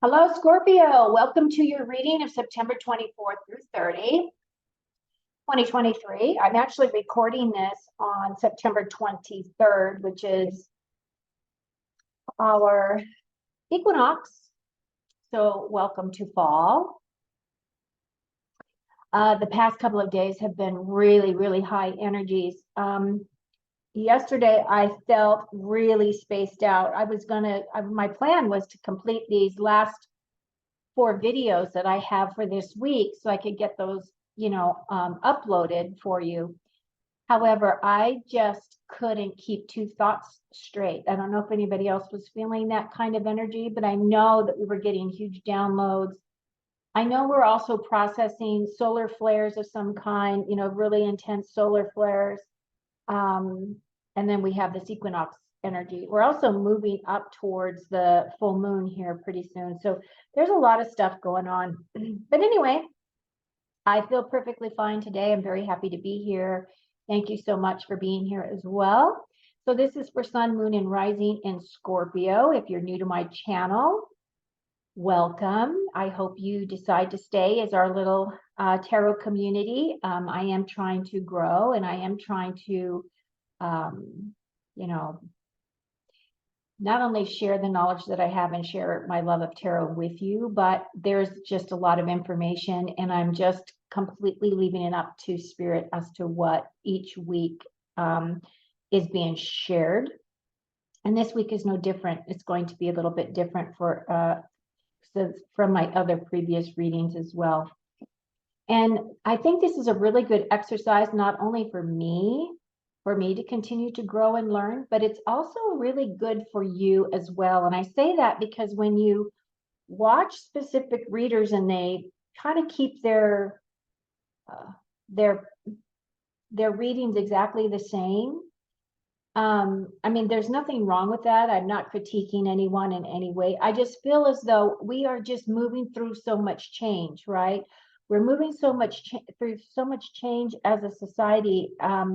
Hello, Scorpio. Welcome to your reading of September 24th through 30, 2023. I'm actually recording this on September 23rd, which is our equinox. So welcome to fall. The past couple of days have been really high energies. Yesterday, I felt really spaced out. My plan was to complete these last 4 videos that I have for this week so I could get those, uploaded for you. However, I just couldn't keep 2 thoughts straight. I don't know if anybody else was feeling that kind of energy, but I know that we were getting huge downloads. I know we're also processing solar flares of some kind, really intense solar flares. And then we have this equinox energy. We're also moving up towards the full moon here pretty soon. So there's a lot of stuff going on. But anyway, I feel perfectly fine today. I'm very happy to be here. Thank you so much for being here as well. So this is for Sun, Moon, and Rising in Scorpio. If you're new to my channel, welcome. I hope you decide to stay as our little tarot community. I am trying to grow, and I am trying to not only share the knowledge that I have and share my love of tarot with you, but there's just a lot of information, and I'm just completely leaving it up to spirit as to what each week is being shared. And this week is no different. It's going to be a little bit different from my other previous readings as well. And I think this is a really good exercise, not only for me to continue to grow and learn, but it's also really good for you as well. And I say that because when you watch specific readers and they kind of keep their readings exactly the same, I mean, there's nothing wrong with that. I'm not critiquing anyone in any way. I just feel as though we are just moving through so much change, right? We're moving through so much change as a society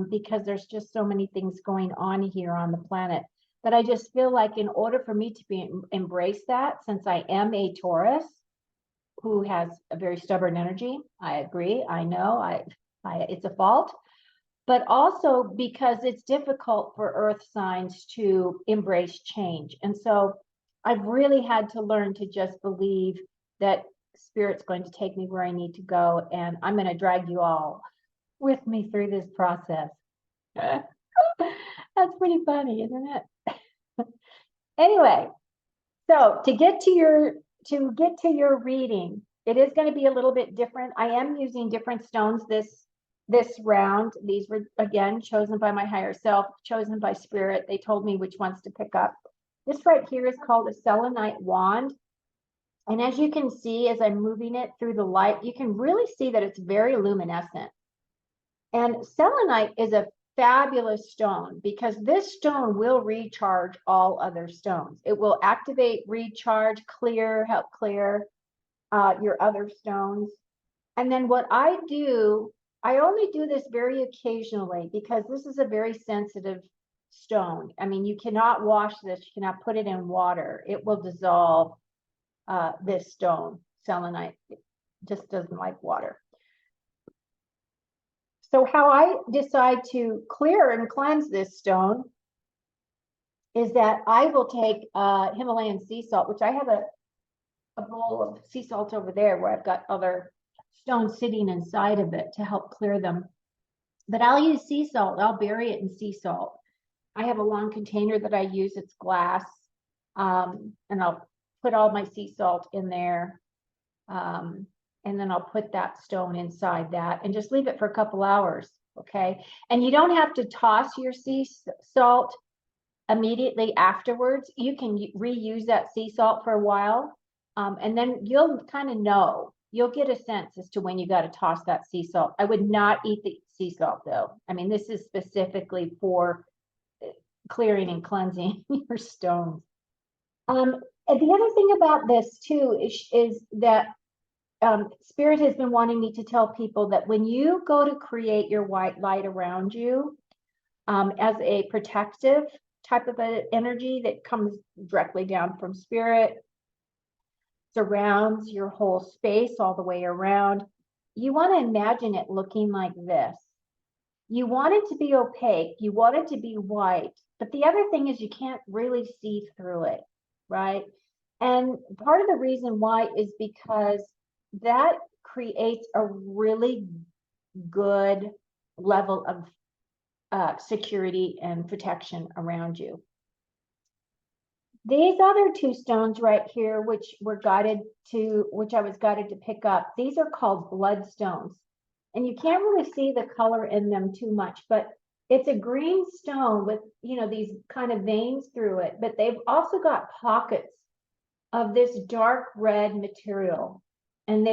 because there's just so many things going on here on the planet. But I just feel like in order for me to embrace that, since I am a Taurus who has a very stubborn energy, I agree. I know it's a fault. But also because it's difficult for earth signs to embrace change. And so I've really had to learn to just believe that Spirit's going to take me where I need to go, and I'm going to drag you all with me through this process. That's pretty funny, isn't it? Anyway, so to get to your reading, it is going to be a little bit different. I am using different stones this round. These were, again, chosen by my higher self, chosen by Spirit. They told me which ones to pick up. This right here is called a selenite wand. And as you can see, as I'm moving it through the light, you can really see that it's very luminescent. And selenite is a fabulous stone because this stone will recharge all other stones. It will activate, recharge, help clear your other stones. And then what I do, I only do this very occasionally because this is a very sensitive stone. I mean, you cannot wash this, you cannot put it in water. It will dissolve this stone. Selenite just doesn't like water. So how I decide to clear and cleanse this stone is that I will take Himalayan sea salt, which I have a bowl of sea salt over there where I've got other stones sitting inside of it to help clear them. But I'll use sea salt. I'll bury it in sea salt. I have a long container that I use. It's glass. And I'll put all my sea salt in there. And then I'll put that stone inside that and just leave it for a couple hours. Okay. And you don't have to toss your sea salt immediately afterwards. You can reuse that sea salt for a while. And then you'll kind of know. You'll get a sense as to when you got to toss that sea salt. I would not eat the sea salt, though. I mean, this is specifically for clearing and cleansing your stones. And the other thing about this, too, is that Spirit has been wanting me to tell people that when you go to create your white light around you as a protective type of an energy that comes directly down from Spirit, surrounds your whole space all the way around. You want to imagine it looking like this. You want it to be opaque. You want it to be white. But the other thing is you can't really see through it, right? And part of the reason why is because that creates a really good level of security and protection around you. These other two stones right here, which I was guided to pick up, these are called bloodstones. And you can't really see the color in them too much, but it's a green stone with, these kind of veins through it, but they've also got pockets of this dark red material. And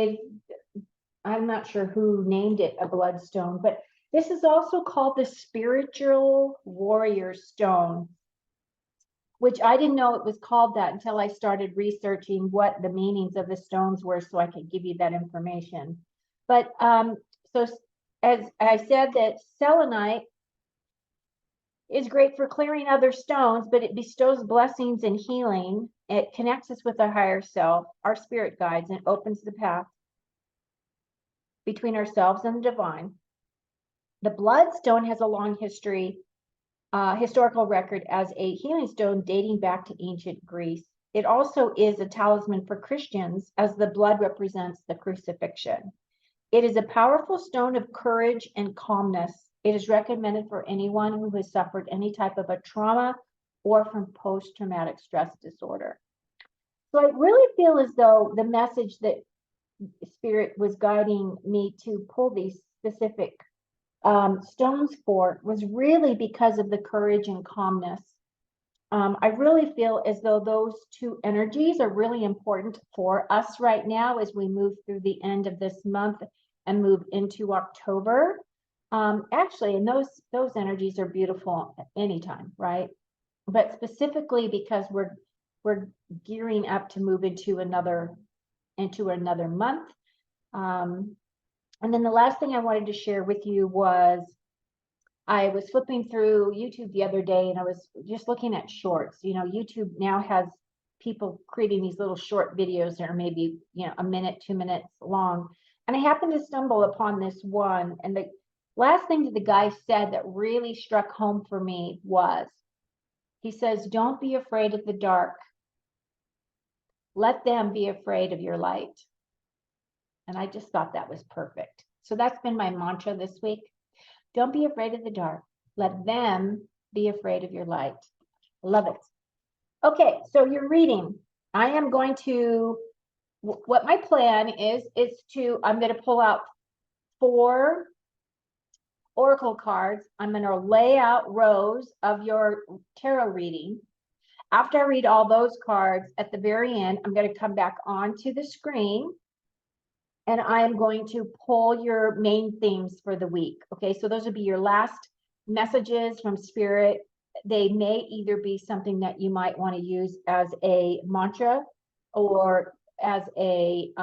I'm not sure who named it a bloodstone, but this is also called the spiritual warrior stone, which I didn't know it was called that until I started researching what the meanings of the stones were so I could give you that information. But so as I said, that selenite is great for clearing other stones, but it bestows blessings and healing. It connects us with our higher self, our spirit guides, and opens the path between ourselves and the divine. The bloodstone has a long historical record as a healing stone dating back to ancient Greece. It also is a talisman for Christians, as the blood represents the crucifixion. It is a powerful stone of courage and calmness. It is recommended for anyone who has suffered any type of a trauma or from post-traumatic stress disorder. So I really feel as though the message that Spirit was guiding me to pull these specific stones for was really because of the courage and calmness. I really feel as though those two energies are really important for us right now as we move through the end of this month and move into October. Actually, and those energies are beautiful anytime, right? But specifically because we're gearing up to move into another month. And then the last thing I wanted to share with you was I was flipping through YouTube the other day and I was just looking at shorts. YouTube now has people creating these little short videos that are maybe, a minute, 2 minutes long. And I happened to stumble upon this one. And the last thing that the guy said that really struck home for me was, he says, don't be afraid of the dark. Let them be afraid of your light. And I just thought that was perfect. So that's been my mantra this week. Don't be afraid of the dark. Let them be afraid of your light. Love it. Okay, so you're reading. I am going to, what my plan is I'm going to pull out 4 oracle cards. I'm going to lay out rows of your tarot reading. After I read all those cards, at the very end, I'm going to come back onto the screen and I am going to pull your main themes for the week. Okay, so those would be your last messages from Spirit. They may either be something that you might want to use as a mantra or as an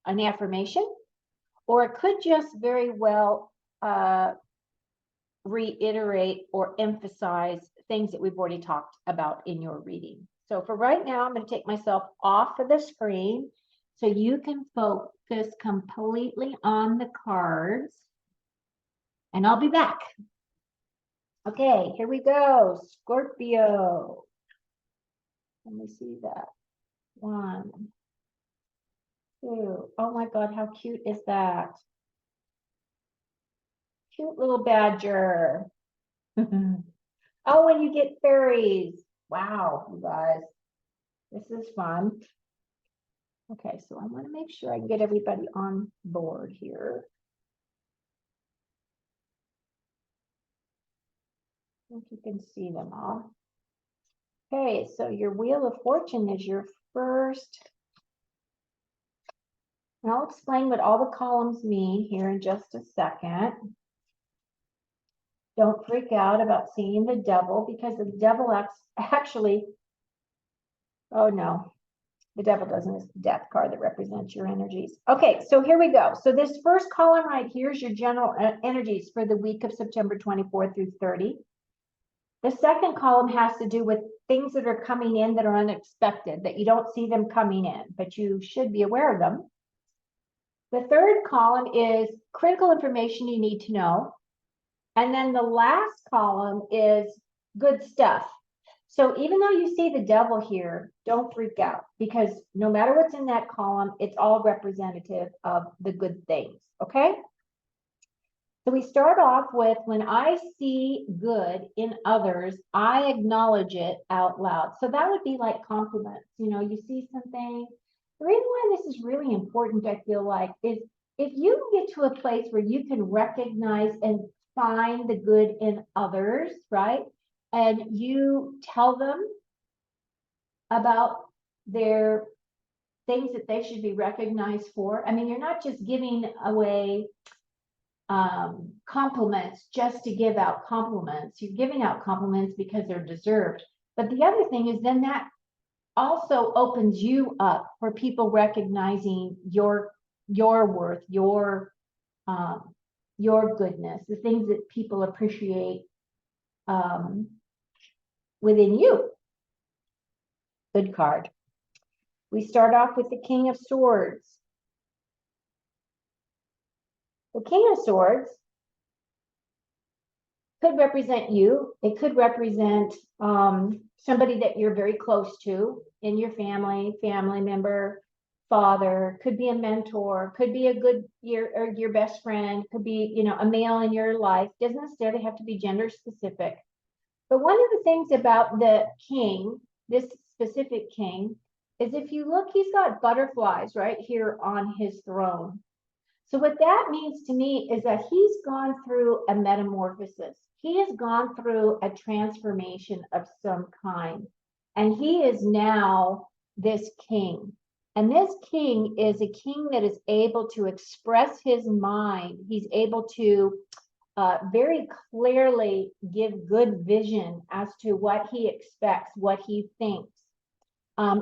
affirmation, or it could just very well reiterate or emphasize things that we've already talked about in your reading. So for right now, I'm going to take myself off of the screen so you can focus completely on the cards, and I'll be back. Okay, here we go. Scorpio. Let me see that. 1, 2. Oh my God, how cute is that? Cute little badger. Oh, and you get fairies. Wow, you guys. This is fun. Okay, so I want to make sure I get everybody on board here. I think you can see them all. Okay, so your Wheel of Fortune is your first. And I'll explain what all the columns mean here in just a second. Don't freak out about seeing the devil, because the devil actually, oh no, the devil doesn't. It's the death card that represents your energies. Okay, so here we go. So this first column right here is your general energies for the week of September 24 through 30. The second column has to do with things that are coming in that are unexpected, that you don't see them coming in, but you should be aware of them. The third column is critical information you need to know. And then the last column is good stuff. So even though you see the devil here, don't freak out, because no matter what's in that column, it's all representative of the good things, okay? So we start off with, when I see good in others, I acknowledge it out loud. So that would be like compliments. You know, you see something. The reason why this is really important, I feel like, is if you get to a place where you can recognize and find the good in others, right? And you tell them about their things that they should be recognized for. I mean, you're not just giving away compliments just to give out compliments. You're giving out compliments because they're deserved. But the other thing is, then that also opens you up for people recognizing your worth, your goodness, the things that people appreciate within you. Good card. We start off with the King of Swords. The King of Swords could represent you. It could represent somebody that you're very close to in your family member, father, could be a mentor, could be your best friend, could be, you know, a male in your life. Doesn't necessarily have to be gender specific. But one of the things about the king, this specific king, is if you look, he's got butterflies right here on his throne. So what that means to me is that he's gone through a metamorphosis. He has gone through a transformation of some kind. And he is now this king. And this king is a king that is able to express his mind. He's able to very clearly give good vision as to what he expects, what he thinks.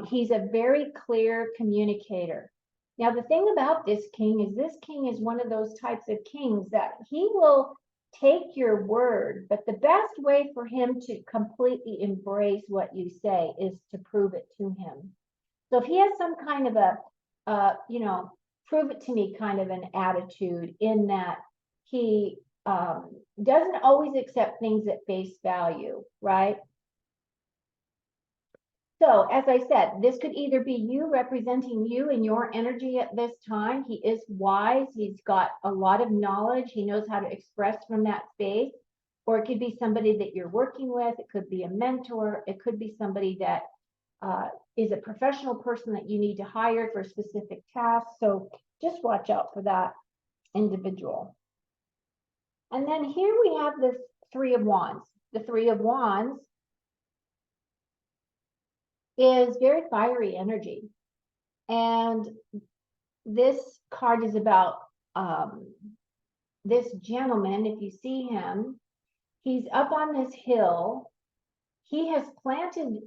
He's a very clear communicator. Now, the thing about this king is one of those types of kings that he will take your word, but the best way for him to completely embrace what you say is to prove it to him. So if he has some kind of a, prove it to me kind of an attitude, in that he doesn't always accept things at face value, right? So, as I said, this could either be you, representing you and your energy at this time. He is wise. He's got a lot of knowledge. He knows how to express from that space. Or it could be somebody that you're working with. It could be a mentor. It could be somebody that is a professional person that you need to hire for a specific task. So just watch out for that individual. And then here we have this Three of Wands. The Three of Wands is very fiery energy. And this card is about this gentleman. If you see him, he's up on this hill. He has planted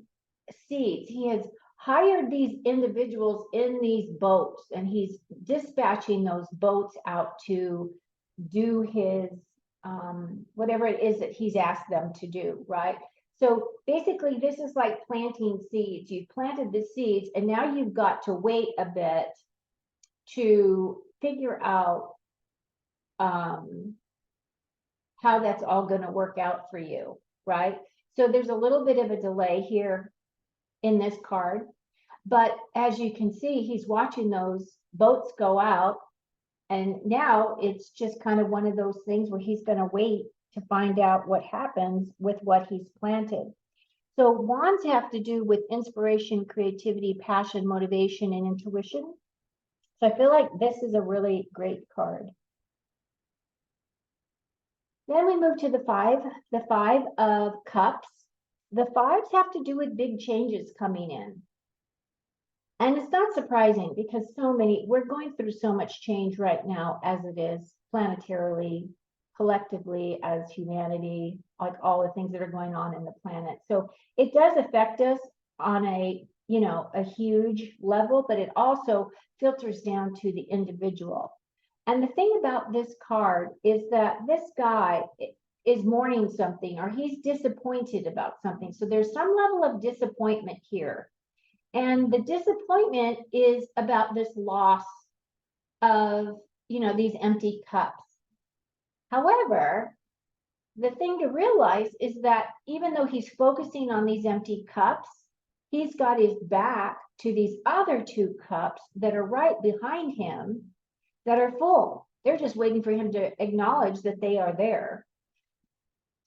seeds. He has hired these individuals in these boats, and he's dispatching those boats out to do his whatever it is that he's asked them to do, right? So basically, this is like planting seeds. You've planted the seeds, and now you've got to wait a bit to figure out how that's all going to work out for you, right? So there's a little bit of a delay here in this card, but as you can see, he's watching those boats go out, and now it's just kind of one of those things where he's going to wait to find out what happens with what he's planted. So wands have to do with inspiration, creativity, passion, motivation, and intuition. So I feel like this is a really great card. Then we move to the Five of Cups. The fives have to do with big changes coming in. And it's not surprising, because we're going through so much change right now, as it is planetarily, collectively, as humanity, like all the things that are going on in the planet. So it does affect us on a huge level, but it also filters down to the individual. And the thing about this card is that this guy, is mourning something, or he's disappointed about something. So there's some level of disappointment here. And the disappointment is about this loss of, these empty cups. However, the thing to realize is that even though he's focusing on these empty cups, he's got his back to these other 2 cups that are right behind him that are full. They're just waiting for him to acknowledge that they are there.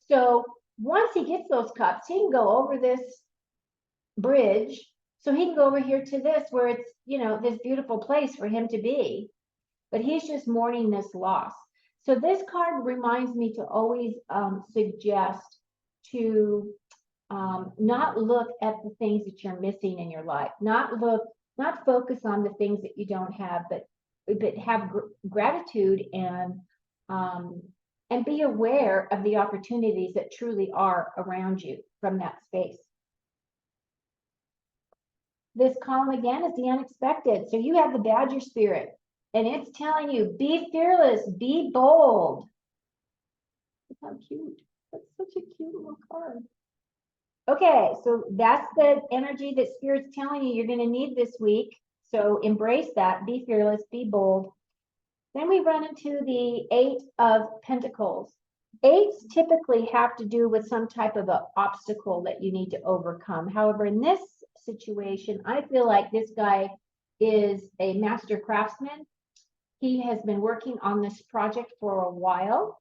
So once he gets those cups, he can go over this bridge. So he can go over here to this, where it's, this beautiful place for him to be. But he's just mourning this loss. So this card reminds me to always suggest to not look at the things that you're missing in your life, not focus on the things that you don't have, but have gratitude and be aware of the opportunities that truly are around you from that space. This column again is the unexpected. So you have the Badger spirit, and it's telling you, be fearless, be bold. How cute. That's such a cute little card. Okay, so that's the energy that Spirit's telling you you're going to need this week. So embrace that, be fearless, be bold. Then we run into the 8 of Pentacles. 8s typically have to do with some type of an obstacle that you need to overcome. However, in this situation, I feel like this guy is a master craftsman. He has been working on this project for a while.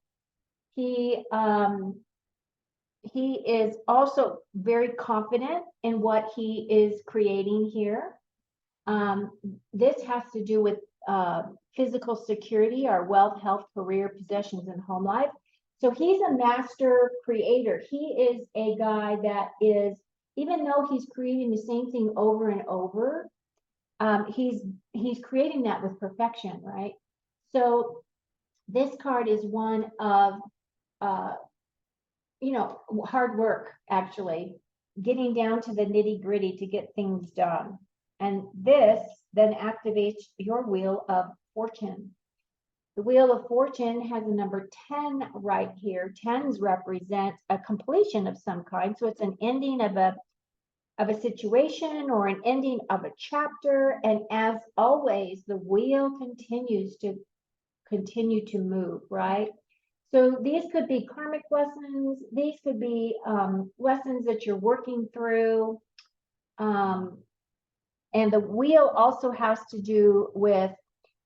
He is also very confident in what he is creating here. This has to do with physical security, our wealth, health, career, possessions, and home life. So he's a master creator. He is a guy that is, even though he's creating the same thing over and over, he's creating that with perfection, right? So this card is one of hard work, actually, getting down to the nitty-gritty to get things done. And this then activates your Wheel of Fortune. The Wheel of Fortune has a number 10 right here. 10s represent a completion of some kind. So it's an ending of a situation or an ending of a chapter. And as always, the wheel continues to move, right? So these could be karmic lessons. These could be lessons that you're working through. And the wheel also has to do with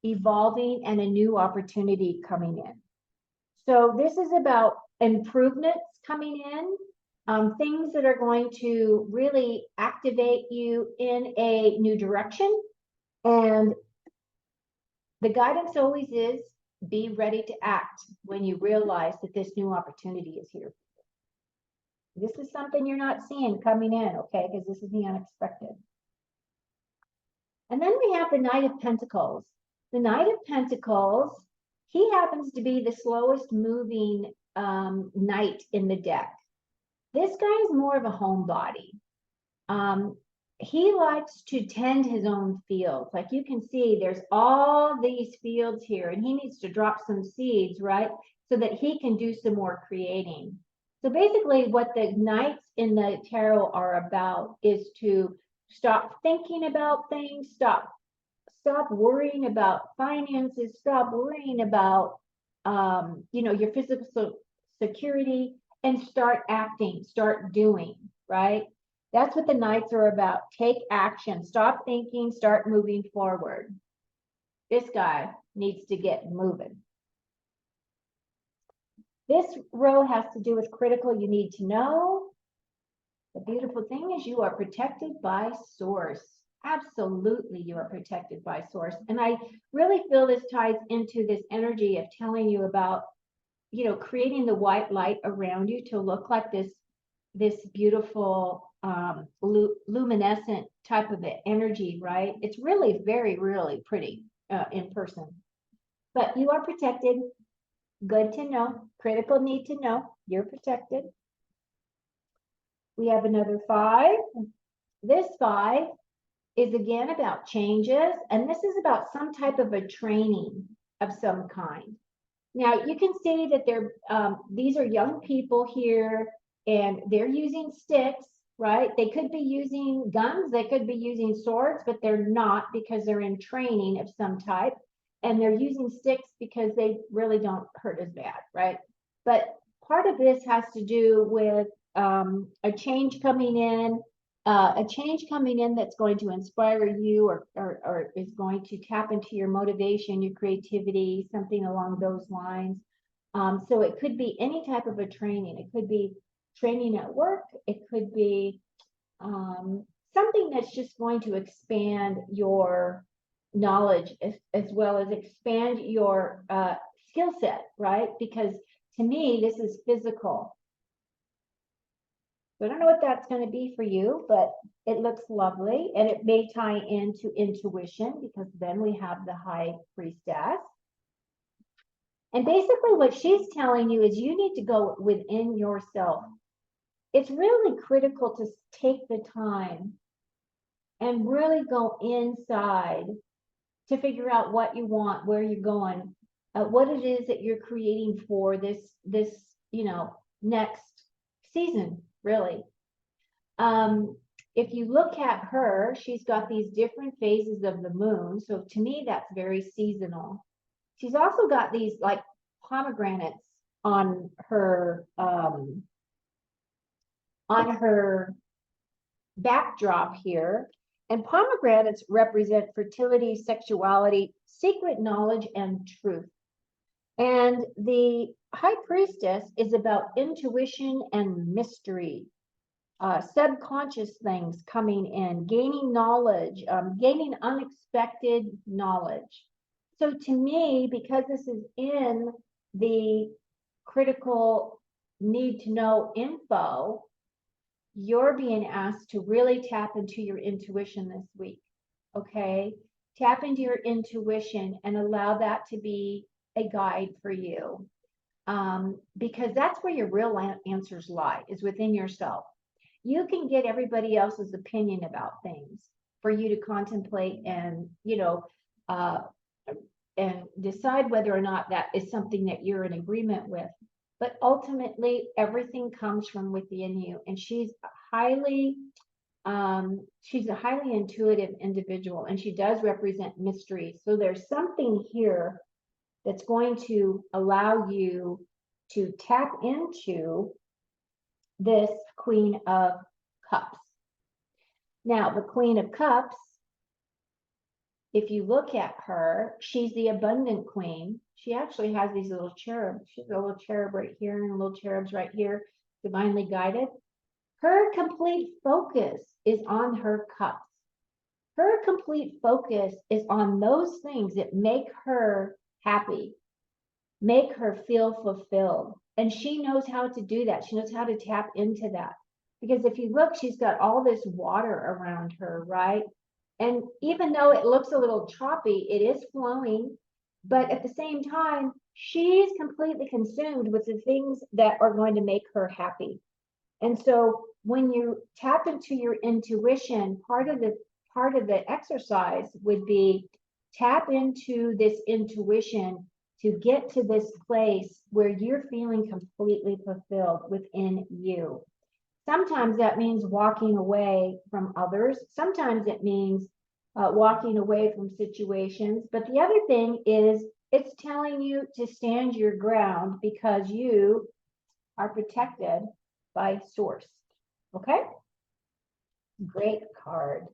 evolving and a new opportunity coming in. So this is about improvements coming in, things that are going to really activate you in a new direction. And the guidance always is, be ready to act when you realize that this new opportunity is here. This is something you're not seeing coming in, okay? Because this is the unexpected. And then we have the Knight of Pentacles. The Knight of Pentacles, he happens to be the slowest moving knight in the deck. This guy is more of a homebody. He likes to tend his own fields. Like you can see, there's all these fields here, and he needs to drop some seeds, right? So that he can do some more creating. So basically what the knights in the tarot are about is to stop thinking about things, stop worrying about finances, stop worrying about, your physical security, and start acting, start doing, right? That's what the knights are about. Take action, stop thinking, start moving forward. This guy needs to get moving. This row has to do with critical you need to know. The beautiful thing is you are protected by source. Absolutely, you are protected by source. And I really feel this ties into this energy of telling you about, creating the white light around you to look like this beautiful luminescent type of energy, right? It's really very, really pretty in person. But you are protected. Good to know. Critical need to know. You're protected. We have another 5. This 5 is again about changes, and this is about some type of a training of some kind. Now you can see that these are young people here and they're using sticks, right? They could be using guns, they could be using swords, but they're not because they're in training of some type. And they're using sticks because they really don't hurt as bad, right? But part of this has to do with a change coming in, that's going to inspire you or is going to tap into your motivation, your creativity, something along those lines. So it could be any type of a training. It could be training at work. It could be something that's just going to expand your knowledge as well as expand your skill set, right? Because to me, this is physical. So I don't know what that's going to be for you, but it looks lovely and it may tie into intuition because then we have the high priestess. And basically what she's telling you is you need to go within yourself. It's really critical to take the time and really go inside to figure out what you want, where you're going, what it is that you're creating for this, next season, really. If you look at her, she's got these different phases of the moon. So to me, that's very seasonal. She's also got these like pomegranates on her backdrop here. And pomegranates represent fertility, sexuality, secret knowledge, and truth. And the high priestess is about intuition and mystery, subconscious things coming in, gaining knowledge, gaining unexpected knowledge. So to me, because this is in the critical need to know info, you're being asked to really tap into your intuition this week, okay? Tap into your intuition and allow that to be a guide for you, because that's where your real answers lie, is within yourself. You can get everybody else's opinion about things for you to contemplate and, and decide whether or not that is something that you're in agreement with. But ultimately, everything comes from within you. And she's a highly intuitive individual, and she does represent mystery. So there's something here that's going to allow you to tap into this Queen of Cups. Now, the Queen of Cups, if you look at her, she's the abundant queen. She actually has these little cherubs. She's a little cherub right here and little cherubs right here, divinely guided. Her complete focus is on her cups. Her complete focus is on those things that make her happy, make her feel fulfilled. And she knows how to do that. She knows how to tap into that. Because if you look, she's got all this water around her, right? And even though it looks a little choppy, it is flowing. But at the same time, she's completely consumed with the things that are going to make her happy. And so when you tap into your intuition, part of the exercise would be tap into this intuition to get to this place where you're feeling completely fulfilled within you. Sometimes that means walking away from others. Sometimes it means walking away from situations. But the other thing is it's telling you to stand your ground because you are protected by source. Okay? Great card.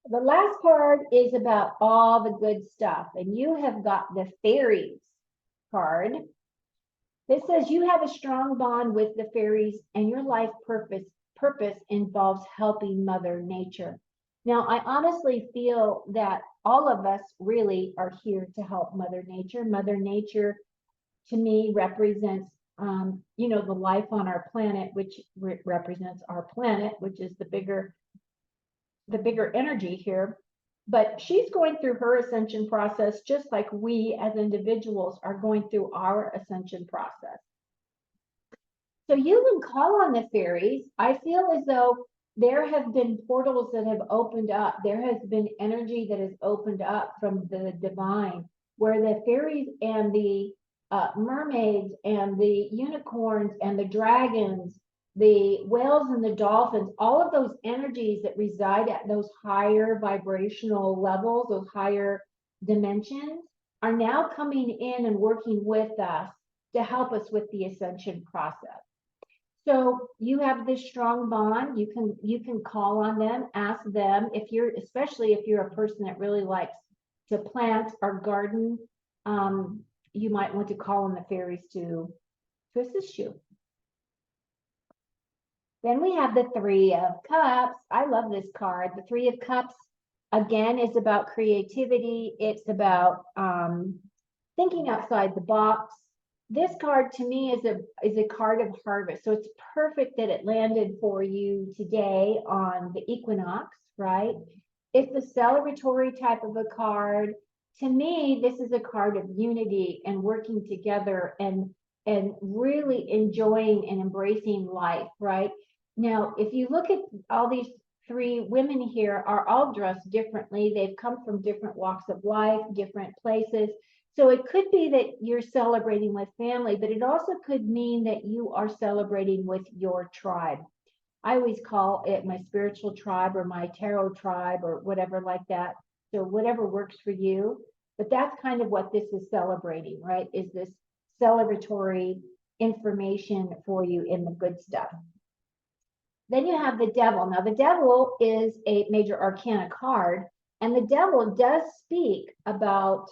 The last card is about all the good stuff. And you have got the fairies card. This says you have a strong bond with the fairies and your life purpose involves helping Mother Nature. Now, I honestly feel that all of us really are here to help Mother Nature. Mother Nature, to me, represents, the life on our planet, which represents our planet, which is the bigger energy here. But she's going through her ascension process, just like we as individuals are going through our ascension process. So you can call on the fairies. I feel as though there have been portals that have opened up. There has been energy that has opened up from the divine, where the fairies and the mermaids and the unicorns and the dragons, the whales and the dolphins, all of those energies that reside at those higher vibrational levels, those higher dimensions, are now coming in and working with us to help us with the ascension process. So you have this strong bond. You can call on them, ask them if you're, especially if you're a person that really likes to plant or garden. You might want to call on the fairies to assist you. Then we have the Three of Cups. I love this card. The Three of Cups, again, is about creativity. It's about thinking outside the box. This card to me is a card of harvest. So it's perfect that it landed for you today on the equinox, right? It's a celebratory type of a card. To me, this is a card of unity and working together and really enjoying and embracing life, right? Now, if you look at all these three women here are all dressed differently. They've come from different walks of life, different places. So it could be that you're celebrating with family, but it also could mean that you are celebrating with your tribe. I always call it my spiritual tribe or my tarot tribe or whatever like that. So whatever works for you. But that's kind of what this is celebrating, right? Is this celebratory information for you in the good stuff. Then you have the Devil. Now, the Devil is a major arcana card, and the Devil does speak about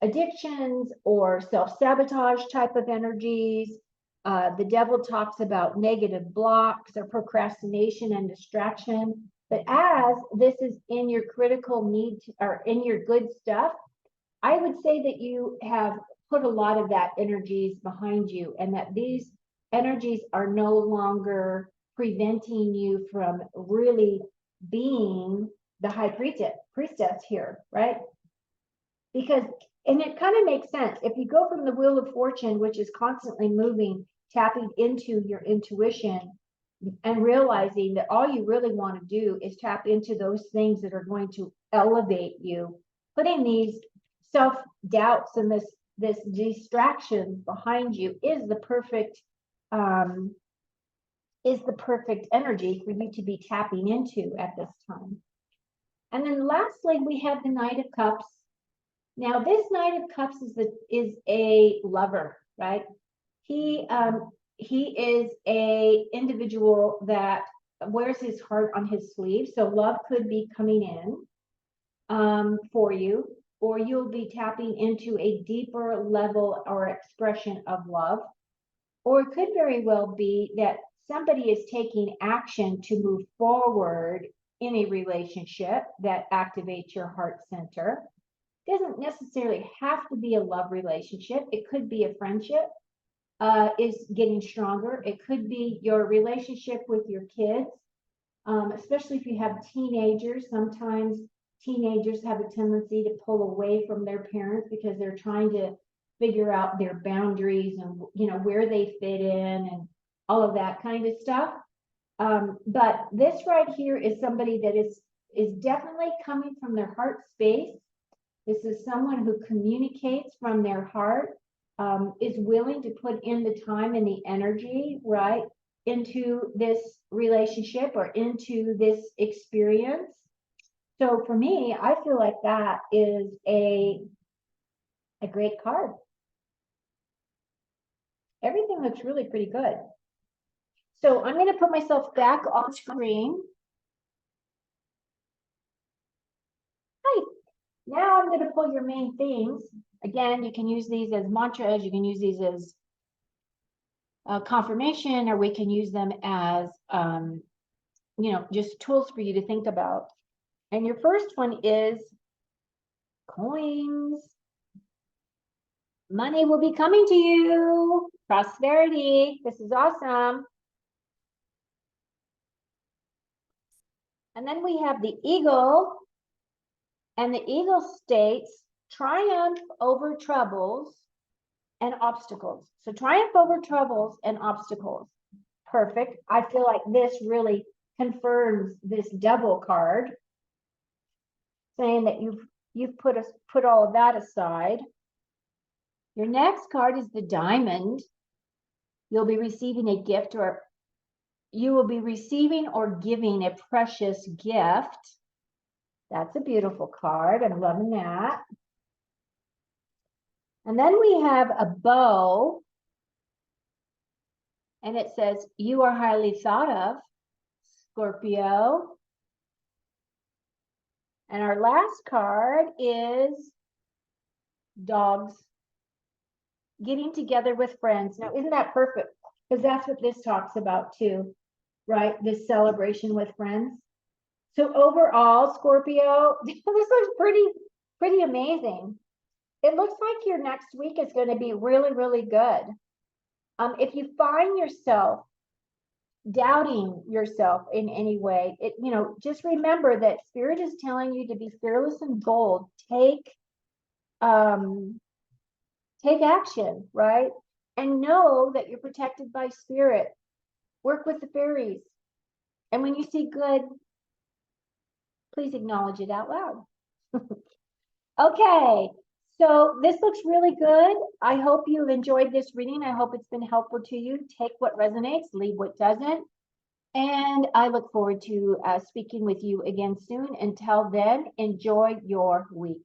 addictions or self-sabotage type of energies. The Devil talks about negative blocks or procrastination and distraction. But as this is in your critical need or in your good stuff, I would say that you have put a lot of that energies behind you, and that these energies are no longer preventing you from really being the high priestess here, right? Because, and it kind of makes sense. If you go from the Wheel of Fortune, which is constantly moving, tapping into your intuition and realizing that all you really want to do is tap into those things that are going to elevate you, putting these self-doubts and this distraction behind you is the perfect energy for you to be tapping into at this time. And then lastly, we have the Knight of Cups. Now, this Knight of Cups is a lover, right? He is a individual that wears his heart on his sleeve. So love could be coming in for you, or you'll be tapping into a deeper level or expression of love. Or it could very well be that somebody is taking action to move forward in a relationship that activates your heart center. It doesn't necessarily have to be a love relationship. It could be a friendship is getting stronger. It could be your relationship with your kids, especially if you have teenagers. Sometimes teenagers have a tendency to pull away from their parents because they're trying to figure out their boundaries and where they fit in and all of that kind of stuff. But this right here is somebody that is definitely coming from their heart space. This is someone who communicates from their heart, is willing to put in the time and the energy, right, into this relationship or into this experience. So for me, I feel like that is a great card. Everything looks really pretty good. So I'm going to put myself back on screen. Hi. Now I'm going to pull your main themes. Again, you can use these as mantras. You can use these as confirmation, or we can use them as, just tools for you to think about. And your first one is coins. Money will be coming to you. Prosperity. This is awesome. And then we have the eagle. And the eagle states triumph over troubles and obstacles. So triumph over troubles and obstacles. Perfect. I feel like this really confirms this Devil card, saying that you've put all of that aside. Your next card is the Diamond. You'll be receiving a gift, or you will be receiving or giving a precious gift. That's a beautiful card. I'm loving that. And then we have a bow. And it says, you are highly thought of, Scorpio. And our last card is dogs. Getting together with friends. Now, isn't that perfect? Because that's what this talks about too, right? This celebration with friends. So overall, Scorpio, this looks pretty amazing. It looks like your next week is going to be really, really good. If you find yourself doubting yourself in any way, just remember that Spirit is telling you to be fearless and bold. Take action, right? And know that you're protected by Spirit. Work with the fairies. And when you see good, please acknowledge it out loud. Okay, so this looks really good. I hope you've enjoyed this reading. I hope it's been helpful to you. Take what resonates, leave what doesn't. And I look forward to speaking with you again soon. Until then, enjoy your week.